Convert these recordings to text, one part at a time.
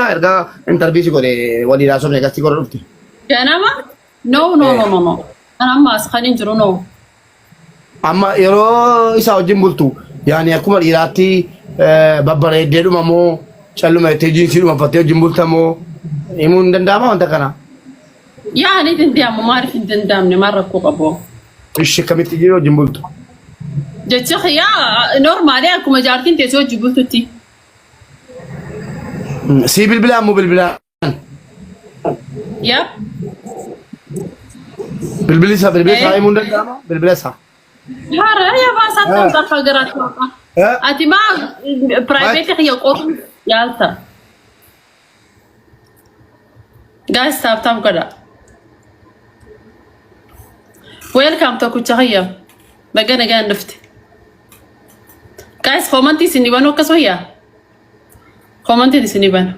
بيتا ارجع انترفيو سيقولي ولي راسهم نيجاتي كورو رفتي كنما نو أنا ما أسخنين جرو نو اما يرو يسا وجين بولتو يعني اكو الإيراتي ببري ديدو مامو شالو ما تيجي سيرو ما فتيو جين بولتامو يمون دنداما وانت كنا يعني تندام ما أعرف تندامني مرة كوكبو ايش كميت جيرو جين بولتو جتشخ يا نورمالي أكو مجارتين تسوي جبوتتي سي بالبلان مو بالبلان يب بالبلسة يمون دنداما بالبلسة هارا يا باسات تنطر خجرات أتي ما برايفت هي قرن يالتا guys تاب كذا welcome to كوتشاهية بقنا جان نفتي guys commenti sinibano كسويا commenti di sinibano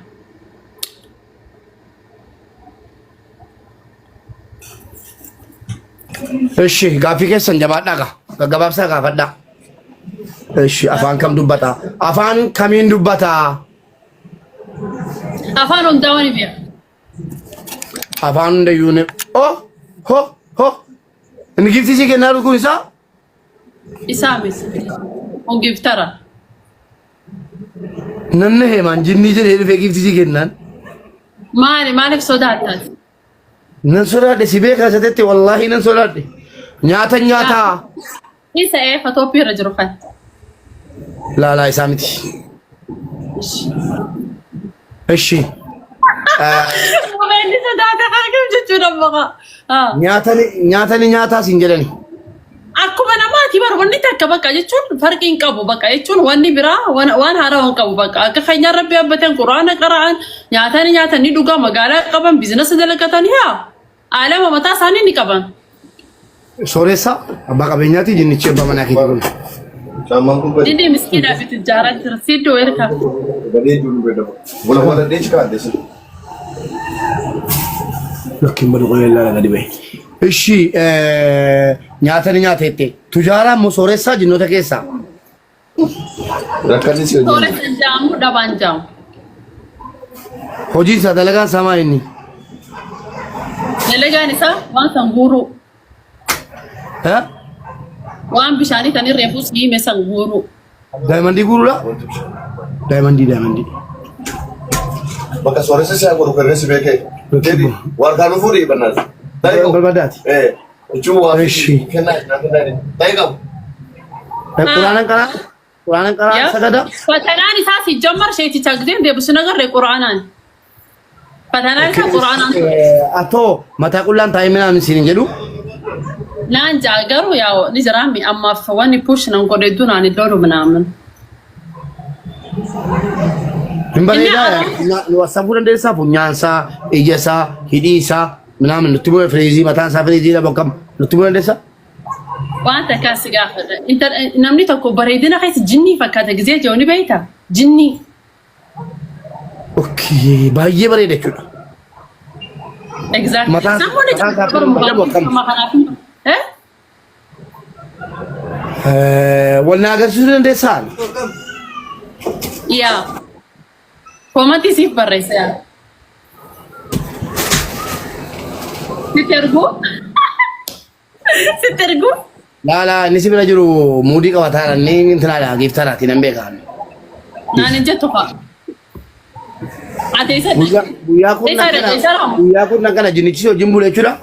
ايش غافي كيسن جماعة داغا غبابسا غافدا ايش افان كم دبتا افان كمين دبتا أفانهم داوني بيا افان ديون هو نجيبتي شي كنا كويسا إسامس ونجيب ترى ننه مان جني جل في جيبتي شي كنا مالك صداقات ننصر دي سيبك هسدتي والله ننصر دي نياتا إيسا إيه فتوبي رجل خان لا اسامتي ايش وين صداقات كيف جتونا بقى نياتا سينجلني akkuma namaati bar wanni takka bakka jechuun farqiin qabu bakka jechuun wanni biraa waan haarawaan qabu bakka akka keenyaan rabbi abbatan quraana qara'an nyaatani dhugaa magaalaa qaban biizinasii dalagatan yaa alama mataa isaanii ni qaban sooressa abbaa qabeenyaati jinnichi abbaa manaa keetii kun dindi miskiina fi tijaaraa jira siddoo erga wala deechi kaadesi lakkin badu qoleellaa laga dibee እሺ ኛተቴ ቱጃራ ሞሶሬሳ ጅኖተ ኬሳ rakkanni si hojii sooressa jaamu dhabaan jaamu hojiisa dalagaan samaa inni dalagaan isaa waan sanguuruu waan bishaanii tan irreefuu siime sanguuruu daayimandii guuruudha daayimandii bakka sooressa si haguuru kan si beekee warqaan fuudhii bannaas barbadaati jechuun waa fi kennaa qabu quraanan qaraa sagada fatanaan isaa si jammar sheeticha gideen deebisu nagarree quraanaan fatanaan isaa quraanaan atoo mataa qullaan taa'imina misiin jedhu naan jaagaru yaa ni jiraami ammaaf wanni push nan godhe dunaan iddoo minaamin himbareedaa wasaabuu dandeessaa funyaansaa ijjasaa hidhiisaa ምናምን ልትሞ ፍሬዚ ማታንሳ ፍሬዚ ለበቀም ልትሞ እንደሳ ዋንተ ካስጋ namni tokko bareedina keessa jinni fakkaata gizee jooni beeyta jinni okay baay'ee bareeda jechuudha exactly sammuni walna agarsiisuu dandeessaan yaa koomatti siif barreessa Sitergu? Lala, ini sih bila juru mudi kawataran ni intana ada giftara tidak bekan. Nani jatuh pak? Ada isa? Buya aku nak kena jenis itu jembul itu dah.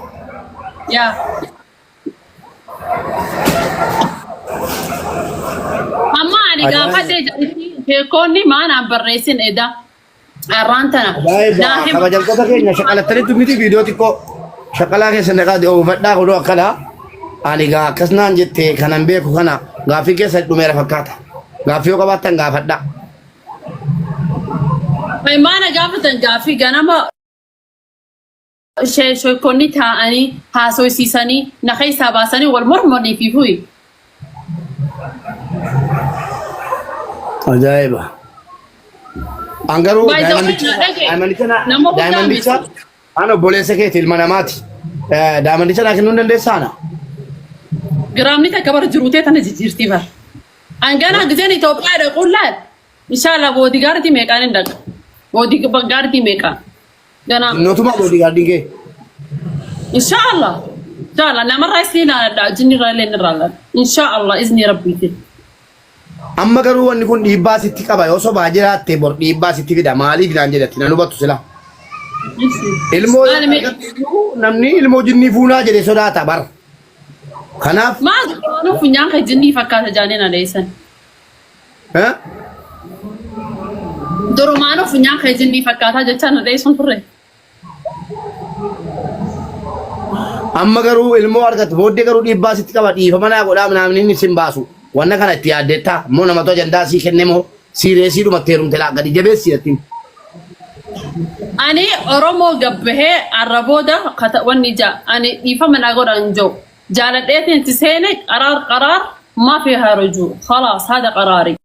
Ya. Mama ada apa deh jadi koni mana berresin eda arantana. Nah, apa jam kau pakai nasi kalau tadi tu miti video tiko. Shakala ke seneka di ovada ko do kala ani ga kasnan jette kanan be ko kana gafi ke sa dumera fakata gafi ko batan ga fadda mai mana gafatan gafi ganama she konni ta ani ha so sisani na kai sabasani wal murmuni fi fui ajaiba angaru diamond bicha ano bolese ke tilmanamati diamond bicha lakin nunde sana gramni ta kabar jurute tan jijirti bar angana gizen Ethiopia da qullat inshallah bodyguard me kanin dag ودي بقاردي ميكا أنا نوتما بودي غاردي كي إن شاء الله إن شاء الله أنا مرة سنين جني رالين رالين إن شاء الله إذن ربي كده amma garuu wanni kun dhiibbaa sitti qaba yoo sobaa jiraatte bor dhiibbaa sitti fida maaliif naan jedhatti nan hubattu sila ilmoo namni ilmoo jinnii fuunaa jedhe sodaata bar kanaaf ما أنا فنيان خجني فكرت جانين على إنسان درو ما أنا فنيان خجني فكرت جتان على إنسان فرّي amma garuu ilmoo argatu booddee garuu dhiibbaa sitti qaba dhiifama naa godhaa namni inni sin baasu wanna kana itti yaaddetta moo nama too jandaa sii kenne moo siireesii dhumatti heerumte laa gadi jabeessi jettiin أنا أرومو جبهة الربودة خط ونجا أنا يفهم من أقول أنجو جالت إيه تسينك قرار ما فيها رجوع خلاص هذا قراري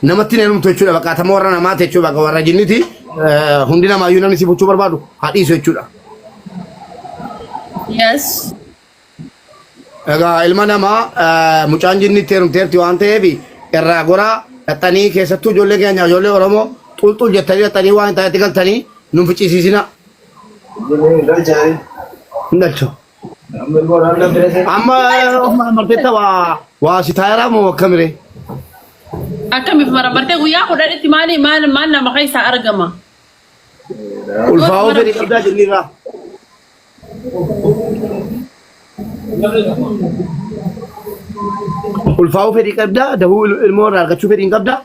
namatti neerumtu jechuudha bakka atama warra namaa ta'e jechuudha bakka warra jinniti hundi namaayyuu namni si buchuu barbaadu haadhiisu jechuudha. yes Egaa ilma namaa mucaan jinnitti heerumteerti waan ta'eef irraa goraa dhaxxanii keessattuu ijoollee keenya ijoollee Oromoo xulxul jettanii dhaxxanii waan hin taanetti galtanii nun ficcisiisina. Hin galcho. Amma ofuma marteetta waa si taayiraa moo akkamiree? akkamiif maramartee guyyaa kudhanitti maal nama keessaa argama Ulfaa'uu fedhii qabdaa jinnirraa. Ulfaa'uu fedhii qabdaa dahuu ilmoo irraa argachuu fedhii hin qabdaa.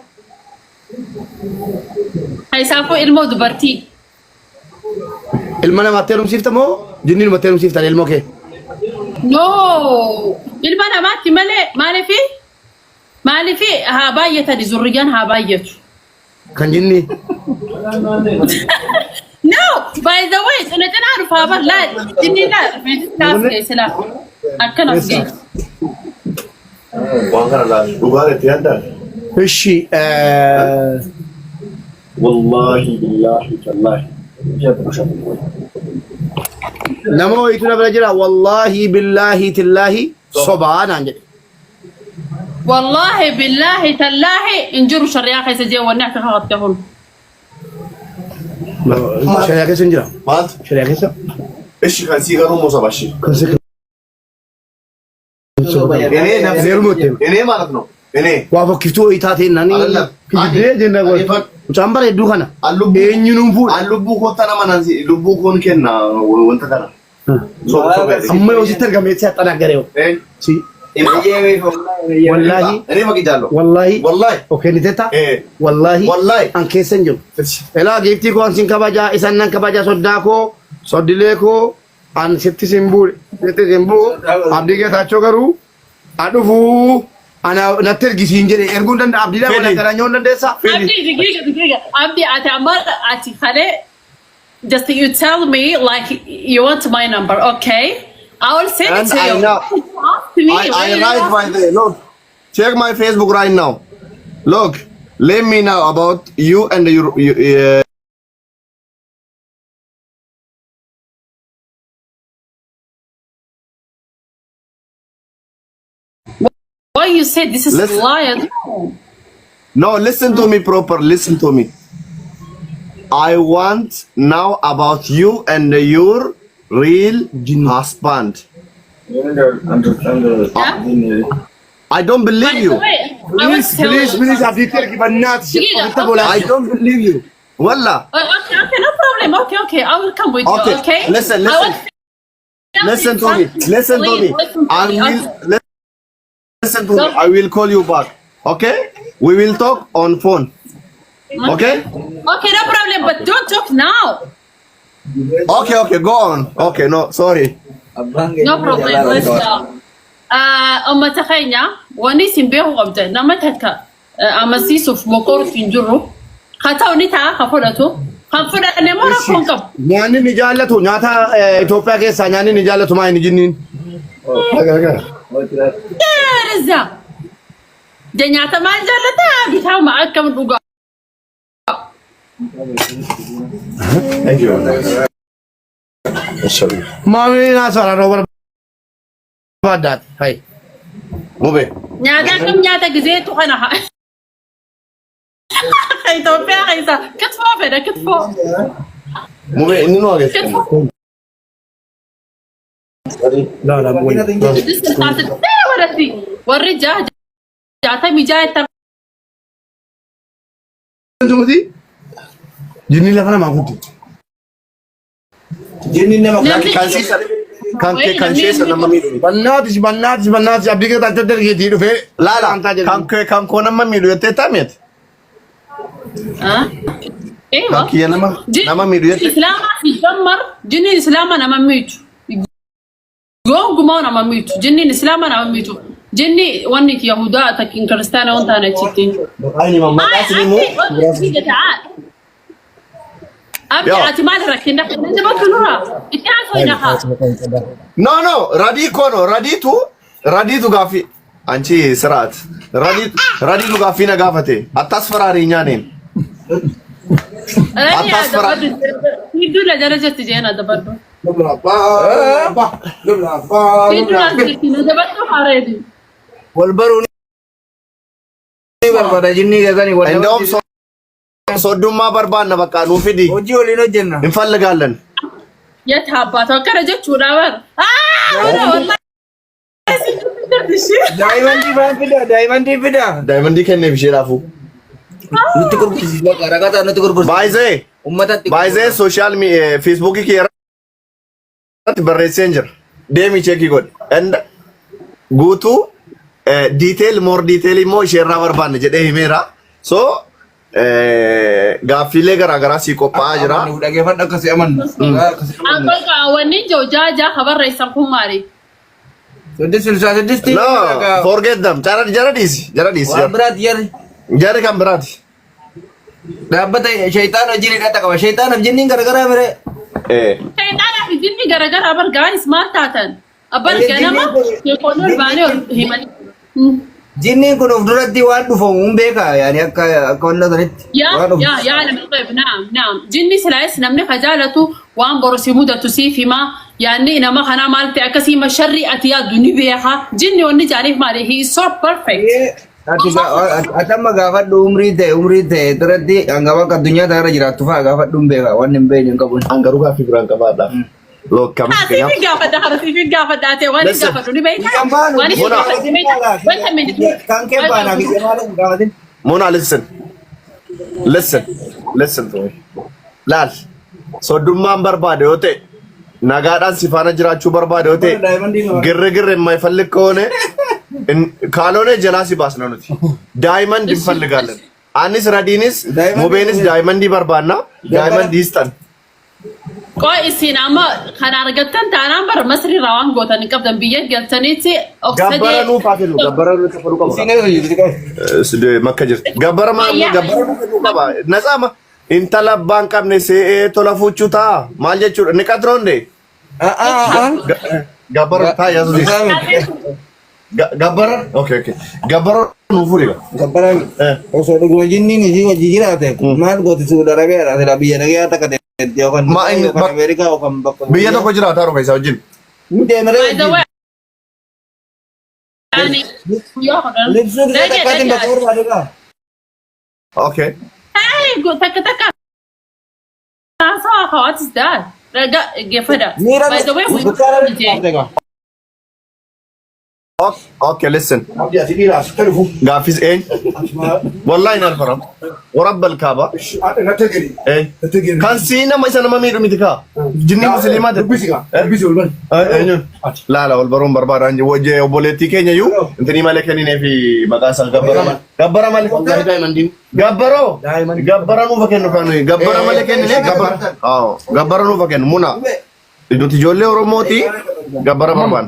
isaafuu ilmoo dubartii Ilma namaatti heerumsiifta moo jinni namatti heerumsiiftan ilmoo kee? no ilma namaatti malee maaliifi haa baay'atani zurriyaan haa baay'atu Kan jinni. no by the way xinaxinaa dhufaa bar laa jinni laa rifeensi taasise silaa akkanas gee waan kana laal dhugaa itti yaaddan እሺ wallahi billahi tallahi nama wayitu na bira jira wallahi billahi tillahi sobaa naan jedhe. والله بالله تالله انجروا شريعة خيسة جي ونعك خاطر كهون Shari'a keessa hin jira. maalt Shari'a keessa. ishi kan sii garuu musa bashi Kan si enee maalat no enee waa fakkiftuu wayii taateen nani Alalla. kijibdee jenna Ani- goota. Mucaan bareedduu kana. Allubbu- Eenyuun fuudha. an lubbuu koota nama nansi lubbuu koon kenna wanta kana Amma yoo sitti argame si haxanaa garee si wallahi enee maqi jaallo wallahi wallahi okay ni teta wallahi Wallahi. an keessa hin jiru. Elaa giiftii koo an sin kabajaa isan nan kabajaa soddaa koo soddilee koo an sitti sin buure sitti sin buu abdii geetaachoo garuu adhufuu ana natti ergisiin jedhe erguun danda'a abdiidhaan wal akkanaa nyaa'uun dandeessaa. أبدي دقيقة أبدي أتعمر أتخلي just you tell me like you want my number okay I will send it And to I you know. Talk to me I really write well. by the look. Check my Facebook right now. Look, let me know about you and your Why you say this is Listen. liar No, listen to me proper. Listen to me. I want now about you and your real husband. I don't By believe the you. way I will tell you Please abdiitti ergi bannaati. Digiga, Ofitti okay. bolaa. I don't believe you. Wallah. Okay, no problem. Okay. I will come with Okay, you. Okay. listen, I will Listen to me. Listen to me. Listen to I me. will Okay. listen to me. I will call you back. Okay? We will talk on phone. Okay? Okay, no problem. But don't talk now. Okay. Go on. Okay. No, sorry. No problem. Let's go. أمة خينيا واني سنبيه وقبضة نما تتكا أمسيسوف مقور تنجرو خطاو نتا خفلتو خفلت نمورا كونكم Nyaanni ni jaallatu nyaata Itoophiyaa keessaa nyaanni ni jaallatu maa inni jinniin. رزا جنياتا ما جلتا بتاو ما أكم دوغا Thank you. Maamilli naasara roobar baaddaati. Hai. Mube. نياتا كم نياتا جزيتو خنا ኢትዮጵያ ከይሳ ክትፎ ፈደ ክትፎ ሙቤ እንኑ አገች لا لا مو ورثي ورجع جاتا ميجايتا انتمتي جني لك انا ما كنت جني ما كان شيء لما ميدو بناتش ابي كده تقدر يديرو في لا كان كون لما ميدو يتتامت ايوه كي لما ميدو الاسلام يدمر جني الاسلام انا مميت يوم قمانا مميت جني الاسلام انا مميت جني ونك يهودا تكين كريستيانا وانت انا تشتين ايني ماما اسلمو تعال ابي اعتماد ركنا انت بكنورا انت عارفه نو رديتو غافي አንቺ ስርዓት ራዲቱ ጋፊና ጋፈቴ አታስፈራሪኛ ነኝ አታስፈራሪ ይዱ ለደረጃት ጀና ደበርዶ ይዱ ለደረጃት ደበርዶ ሐረዲ ወልበሩኒ በርባዳ ጅኒ ገዛኒ ወደ እንደውም ሶዱማ በርባና በቃ ኑ ፊዲ ወጂ ወሊኖ ጀና እንፈልጋለን የት አባቷ ከረጀች ወዳበር ዳይመንዲ ከነ ቢሽራፉ ባይዜ ሶሻል ፌስቡክ ኪራት በሬሴንጀር ዴሚ ቼክ ይጎድ እንደ ጉቱ ዲቴል ሞር ዲቴል ሞ ሼራ በርባን ጀደ ሂሜራ ሶ ጋፊሌ ገራገራ ሲቆፓ ጅራ ደገፈን ደከሰ አመን አንቆቃ ወኒ ጆጃጃ ኸበር ረይሰን ኩማሪ No, forget them. Jaradis. Berat Jari kan berat. Dapat syaitan jin kata kau syaitan jin gara-gara mere. syaitan jin gara-gara abar guys matatan. Abar ganama yekonur bani himan. Jin kun durat di wadu fo umbe ka yani akka konna danit. Ya alam طيب نعم جني سلايس نمني خجالته وان برسي مودة تسيفي ما يعني إنما خنا مالتي أكسي ما شري أتيا دني بيها جني وني جاري مالي he is so perfect. Atama gafat umri te terus anggawa ke dunia tara jirat tufa gafat umbe ka wan nimbe ni kabun. Anggaru ka figuran ka bada. Lo kam kaya. Sifin gafat dah harus sifin gafat dah te wani gafat duni baik. Wani gafat duni baik. Wani minit. Kangke bana ki kemarin gafatin. Mona listen to me. Lal. Soddummaan barbaade yoo ta'e nagaadhaan sifaana jiraachuu barbaade yoo ta'e girrigirri የማይፈልግ ከሆነ ካልሆነ ጀላሲ ባስና ነው ዳይመንድ እንፈልጋለን አኒስ ራዲኒስ ሙቤኒስ ዳይመንድ ይበርባና ዳይመንድ ይስጠን ቆይ ሲናማ ካናርገተን ታናምበር መስሪ ራዋን ጎተን ቀብደን ብዬ ገልተኔቲ ኦክሲዲ ገበረኑ ተፈሩ ቀባ መከጀር ገበረማ ቀባ ነፃማ intala abbaan qabne se'ee tola fuuchuuta maal jechuudha inni qadroo nde gabbara taa yaasuudhi gabbara okay gabbara nuufuri gabbara osoo dhuguma jinniin isii wajji jiraate maal gooti suuda arabiyaa dha biyya nagayaa takka deetti yookaan Ameerikaa yookaan bakka biyya tokko jiraata harufa isaa wajjin libsuun isaa takkaatiin bakka barbaadudha okay taka rasa what is that raga gefada by the way okay listen gafis ein wallahi nal faram ورب الكعبه كان سينا ما يسنا ما ميدو ميتكا جني مسلمات لا والبرون بربار انج وجه وبوليتي كينيا يو انتني مالكني في مقاس غبره مالك غبره نو فكن كانو غبره مالكني غبره غبره نو فكن منا دوتي جولي اوروموتي غبره بربان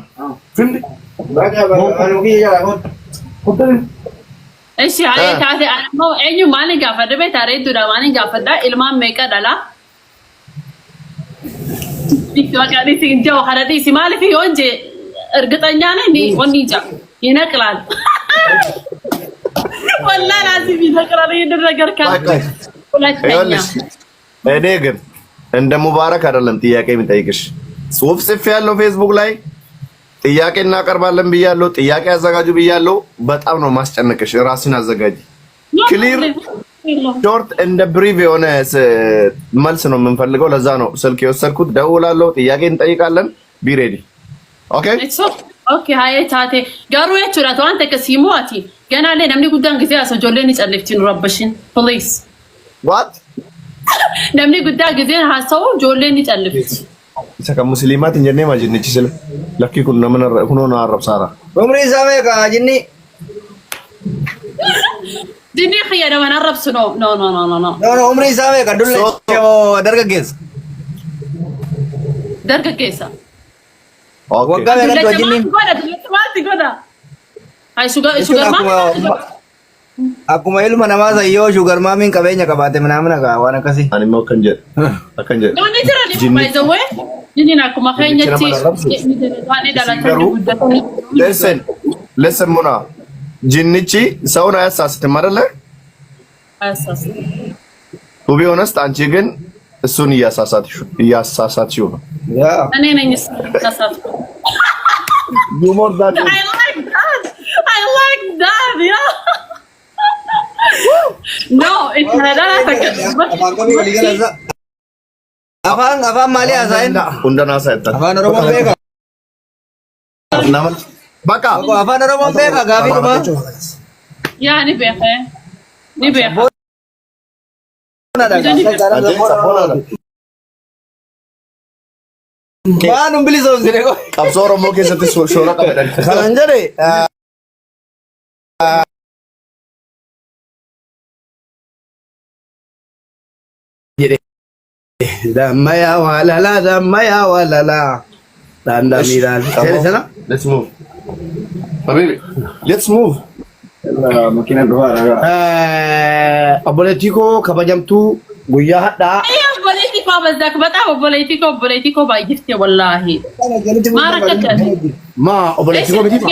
ايش يعني تعرفي انا مو اينو مالي غافده بيت اريد دودا مالي غافده المان ميكا دالا ዲክቶክ ሲንጀው ሐረዲ ሲማል في ወንጀ እርግጠኛ ነኝ ወንጃ ይነቅላል والله لازم ይነቅላል ይደረገር ካለ እኔ ግን እንደ ሙባረክ አይደለም ጥያቄ የምጠይቅሽ ጽሁፍ ጽፍ ያለው ፌስቡክ ላይ ጥያቄ እናቀርባለን ብያለሁ ጥያቄ አዘጋጁ ብያለሁ በጣም ነው ማስጨነቅሽ ራስን አዘጋጂ ሾርት እንደ ብሪቭ የሆነ መልስ ነው የምንፈልገው። ለዛ ነው ስልክ የወሰድኩት። ደውላለሁ፣ ጥያቄ እንጠይቃለን። ቢ ሬዲ ኦኬ ኦኬ ሃይ ታቴ ጋሩ የቹራት አንተ ከሲሞቲ ገና ላይ ነምኒ ጉዳን ጊዜ አሰጆለን ይጸልፍቲ ኑረበሽን ፕሊዝ ዋት ነምኒ ጉዳ ጊዜ ሀሳው ጆለን ይጸልፍቲ isa kan muslimat injenne majinnichi sila lakki kun namana kuno na arab sara umri same ka jinni dini khiyana man arab suno no no umri same ka dulle darga kesa okay wagga me kan jinni goda ay sugar ma akuma ilma nama sayyo sugar mamin qabenya qabate manamna ka wana kasi ani mo kan je no ni tira ni by the way jinni na kuma khanyati wani dalatan guda listen muna jinnichi ሰውን አያሳስትም አይደለ? አያሳስትም። to be honest አንቺ ግን እሱን እያሳሳትሽው ነው። እኔ ነኝ እሱን እያሳሳትኩ። you more that I like that yeah no it's not that afan mali asain undana sayta afan oromo beka naman baka afan oromo beka gabi kuma ya ni beka Maan umbili so sire ko qabso oromo keessatti shoora qabadan kanan jare damaya walala tanda miral sana let's move habibi let's move makina doa obboleetiko kabajamtu guyyaa hadhaa politiko bazak bata politiko baayifte wallahi ma rakkat ma obboleetiko miti